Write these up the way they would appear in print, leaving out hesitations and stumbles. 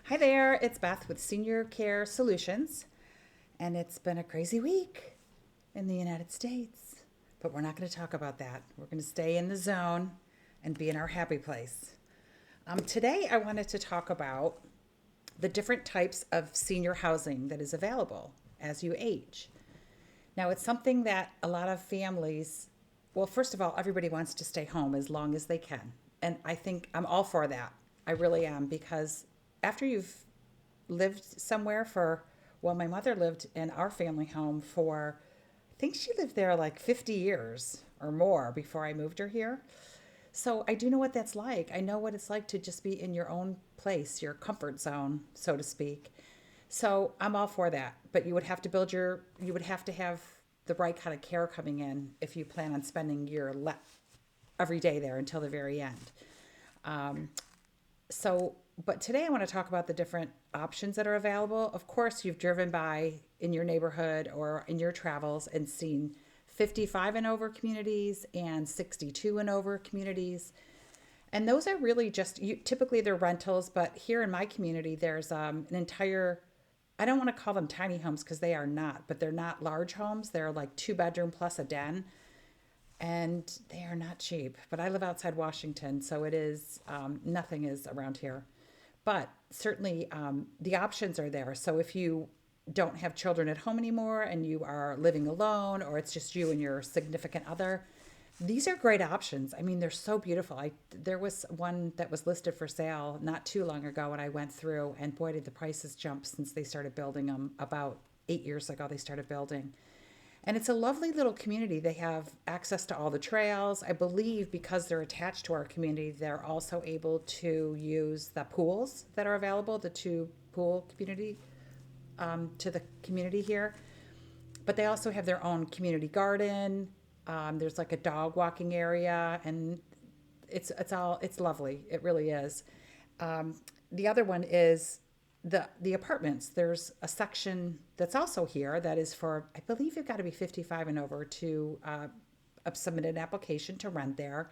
Hi there, it's Beth with Senior Care Solutions, and it's been a crazy week in the United States. But we're not going to talk about that. We're going to stay in the zone and be in our happy place. Today, I wanted to talk about the different types of senior housing that is available as you age. Now, it's something that a lot of families, well, first of all, everybody wants to stay home as long as they can. And I think I'm all for that. I really am, because after you've lived somewhere for, well, my mother lived in our family home for, I think she lived there like 50 years or more before I moved her here. So I do know what that's like. I know what it's like to just be in your own place, your comfort zone, so to speak. So I'm all for that. But you would have to have the right kind of care coming in if you plan on spending every day there until the very end. Um, but today I want to talk about the different options that are available. Of course, you've driven by in your neighborhood or in your travels and seen 55 and over communities and 62 and over communities. And those are really typically they're rentals, but here in my community, there's an entire, I don't want to call them tiny homes because they are not, but they're not large homes. They're like 2 bedroom plus a den, and they are not cheap. But I live outside Washington, so it is, nothing is around here. But certainly the options are there. So if you don't have children at home anymore and you are living alone, or it's just you and your significant other, these are great options. I mean, they're so beautiful. There was one that was listed for sale not too long ago, and I went through, and boy, did the prices jump since they started building them. About 8 years ago, they started building. And it's a lovely little community. They have access to all the trails. I believe because they're attached to our community, they're also able to use the pools that are available, the two pool community to the community here. But they also have their own community garden. There's like a dog walking area, and it's lovely. It really is. The other one is the apartments. There's a section that's also here that is for, I believe you've got to be 55 and over to submit an application to rent there.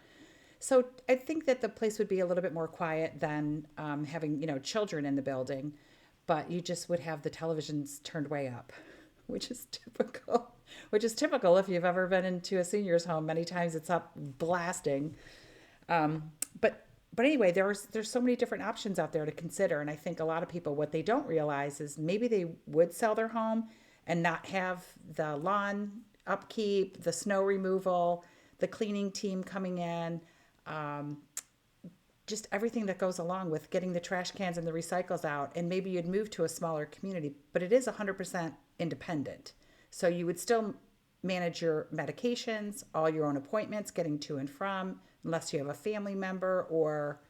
So I think that the place would be a little bit more quiet than having children in the building, but you just would have the televisions turned way up, which is typical. Which is typical if you've ever been into a senior's home. Many times it's up blasting. Um, but but anyway, there's so many different options out there to consider, and I think a lot of people, what they don't realize is maybe they would sell their home and not have the lawn upkeep, the snow removal, the cleaning team coming in, um, just everything that goes along with getting the trash cans and the recycles out. And maybe you'd move to a smaller community, but it is 100% independent. So you would still manage your medications, all your own appointments, getting to and from, unless you have a family member or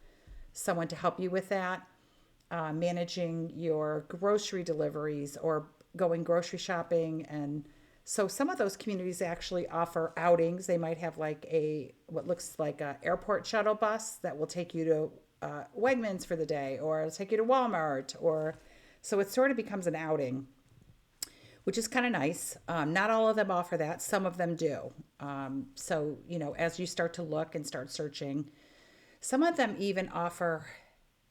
someone to help you with that. Managing your grocery deliveries or going grocery shopping. And so some of those communities actually offer outings. They might have like what looks like a airport shuttle bus that will take you to Wegmans for the day, or it'll take you to Walmart, or so it sort of becomes an outing, which is kind of nice. Not all of them offer that. Some of them do. So, as you start to look and start searching, some of them even offer,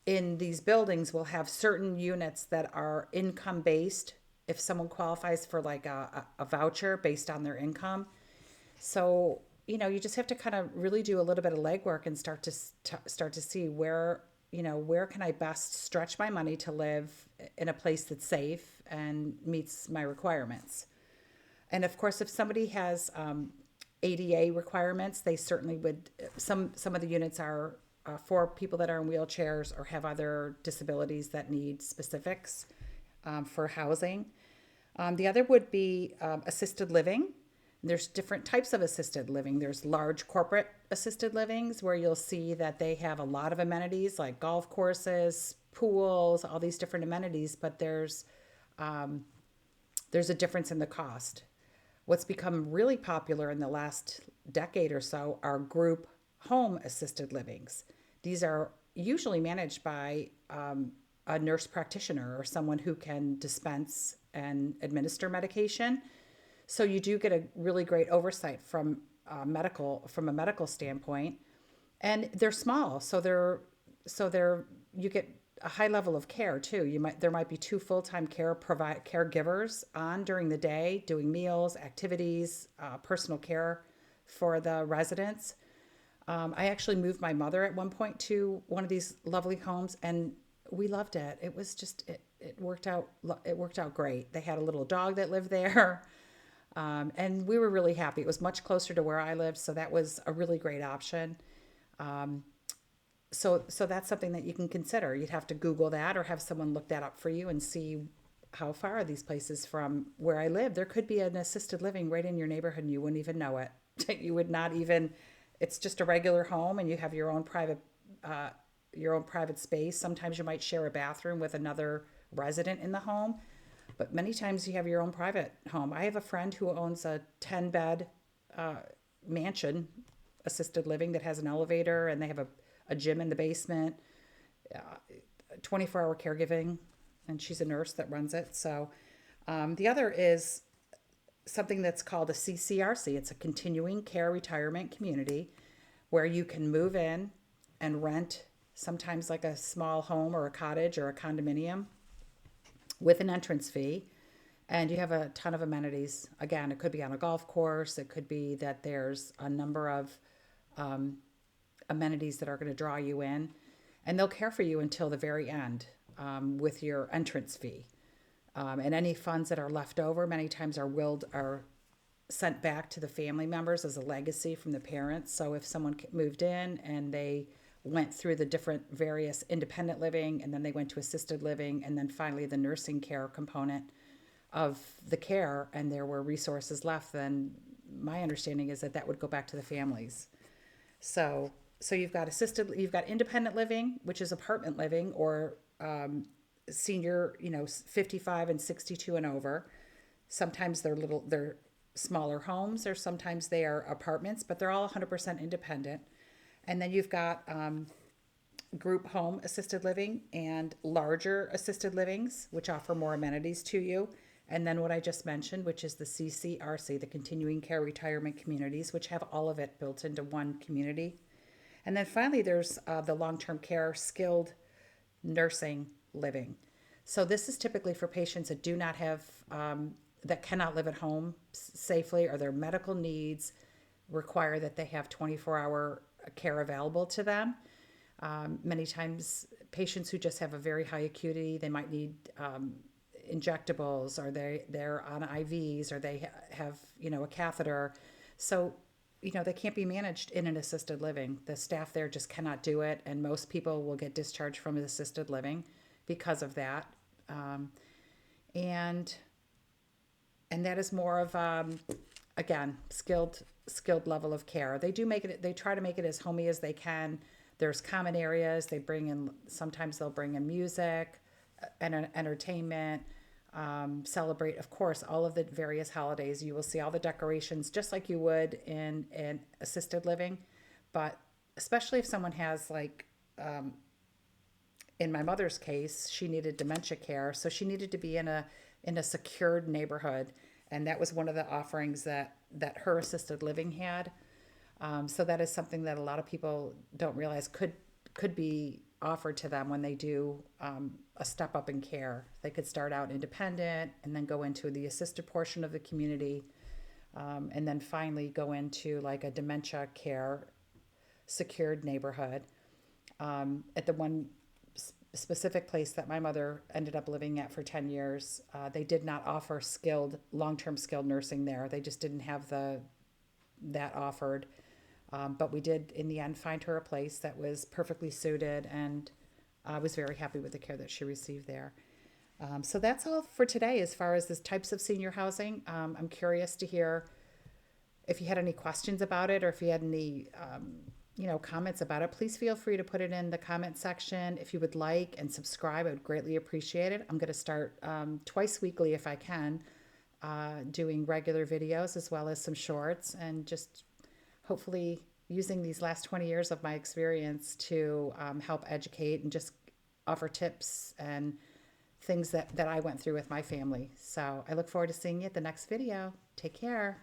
in these buildings, will have certain units that are income based if someone qualifies for like a voucher based on their income. So, you just have to kind of really do a little bit of legwork and start to see where can I best stretch my money to live in a place that's safe and meets my requirements. And of course, if somebody has ADA requirements, they certainly would. Some of the units are for people that are in wheelchairs or have other disabilities that need specifics for housing. The other would be assisted living. There's different types of assisted living. There's large corporate assisted livings where you'll see that they have a lot of amenities like golf courses, pools, all these different amenities, but there's a difference in the cost. What's become really popular in the last decade or so are group home assisted livings. These are usually managed by a nurse practitioner or someone who can dispense and administer medication. So you do get a really great oversight from a medical standpoint, and they're small, so they're you get a high level of care too. There might be two full-time caregivers on during the day doing meals, activities, personal care for the residents. I actually moved my mother at one point to one of these lovely homes, and we loved it. It was just it worked out. It worked out great. They had a little dog that lived there, and we were really happy. It was much closer to where I lived, so that was a really great option. So that's something that you can consider. You'd have to Google that or have someone look that up for you and see how far are these places from where I live. There could be an assisted living right in your neighborhood and you wouldn't even know it. You would not even. It's just a regular home and you have uh, your own private space. Sometimes you might share a bathroom with another resident in the home, but many times you have your own private home. I have a friend who owns a 10-bed mansion assisted living that has an elevator, and they have a gym in the basement, 24-hour caregiving, and she's a nurse that runs it. So the other is something that's called a CCRC. It's a continuing care retirement community where you can move in and rent sometimes like a small home or a cottage or a condominium with an entrance fee. And you have a ton of amenities. Again, it could be on a golf course. It could be that there's a number of amenities that are going to draw you in. And they'll care for you until the very end with your entrance fee. And any funds that are left over many times are sent back to the family members as a legacy from the parents. So if someone moved in and they went through the different various independent living, and then they went to assisted living, and then finally the nursing care component of the care, and there were resources left, then my understanding is that that would go back to the families. So you've got independent living, which is apartment living, or senior, 55 and 62 and over. Sometimes they're smaller homes, or sometimes they are apartments, but they're all 100% independent. And then you've got group home assisted living and larger assisted livings, which offer more amenities to you. And then what I just mentioned, which is the CCRC, the Continuing Care Retirement Communities, which have all of it built into one community. And then finally, there's the long-term care skilled nursing living. So this is typically for patients that do not have, that cannot live at home safely, or their medical needs require that they have 24-hour care available to them. Many times patients who just have a very high acuity, they might need injectables, or they're on IVs, or they have, a catheter. So, they can't be managed in an assisted living. The staff there just cannot do it. And most people will get discharged from an assisted living because of that. And that is more of, again, skilled level of care. They try to make it as homey as they can. There's common areas. Sometimes they'll bring in music and entertainment, celebrate, of course, all of the various holidays. You will see all the decorations just like you would in assisted living. But especially if someone has, like, in my mother's case, she needed dementia care. So she needed to be in a secured neighborhood. And that was one of the offerings that her assisted living had. So that is something that a lot of people don't realize could be offered to them when they do a step up in care. They could start out independent and then go into the assisted portion of the community, and then finally go into like a dementia care secured neighborhood. At the one specific place that my mother ended up living at for 10 years, they did not offer long-term skilled nursing there. They just didn't have that offered. But we did, in the end, find her a place that was perfectly suited, and I was very happy with the care that she received there. So that's all for today as far as the types of senior housing. I'm curious to hear if you had any questions about it, or if you had any comments about it. Please feel free to put it in the comment section. If you would like and subscribe, I would greatly appreciate it. I'm going to start twice weekly, if I can, doing regular videos as well as some shorts, and just hopefully using these last 20 years of my experience to help educate and just offer tips and things that I went through with my family. So I look forward to seeing you at the next video. Take care.